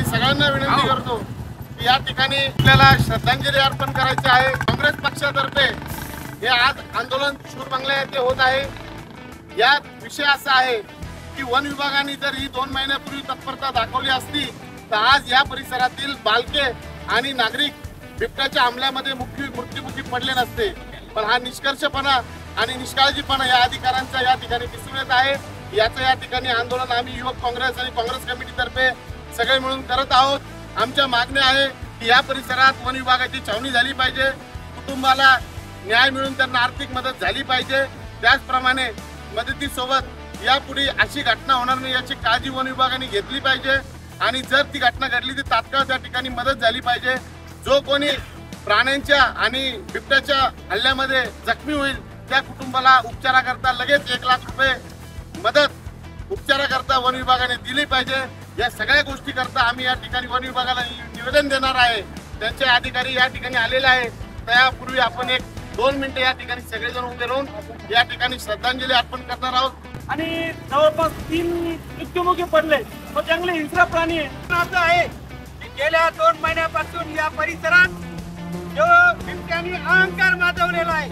सगळ्यांना विनंती करतो की या ठिकाणी आपल्याला श्रद्धांजली अर्पण करायची आहे। काँग्रेस पक्षातर्फे हे आज आंदोलन शूर बंगला येथे होत आहे। या विषय असा आहे की वन विभागाने जर ही 2 महिन्यापूर्वी तत्परता दाखवली असती तर आज या परिसरातील बालके आणि नागरिक बिबट्याच्या हमल्यामध्ये मृत्युमुखी पडले नसते। पण हा निष्कर्षपणा आणि निष्काळजीपणा या अधिकाऱ्यांचा या ठिकाणी दिसून येत आहे। याचं या ठिकाणी आंदोलन आम्ही युवक काँग्रेस आणि काँग्रेस कमिटीतर्फे सगळे मिळून करत आहोत। आमच्या मागण्या आहे की या परिसरात वन विभागाची छावणी झाली पाहिजे, कुटुंबाला न्याय मिळून त्यांना आर्थिक मदत झाली पाहिजे। त्याचप्रमाणे मदतीसोबत यापुढे अशी घटना होणार नाही याची काळजी वन विभागाने घेतली पाहिजे आणि जर ती घटना घडली तर तात्काळ त्या ठिकाणी मदत झाली पाहिजे। जो कोणी प्राण्यांच्या आणि बिबट्याच्या हल्ल्यामध्ये जखमी होईल त्या कुटुंबाला उपचाराकरता लगेच 1 लाख रुपये मदत उपचाराकरता वन विभागाने दिली पाहिजे। या सगळ्या गोष्टी करता आम्ही या ठिकाणी वन विभागाला निवेदन देणार आहे। त्यांचे अधिकारी या ठिकाणी आलेले आहे। त्यापूर्वी आपण 1-2 मिनिटे या ठिकाणी सगळेजण उभे राहून या ठिकाणी श्रद्धांजली अर्पण करणार आहोत। आणि जवळपास 3 मृत्युमुखी पडले। तो जंगली हिंस्र प्राणी असं आहे की गेल्या 2 महिन्यापासून या परिसरात जो बिबट्याने अहंकार माजवलेला आहे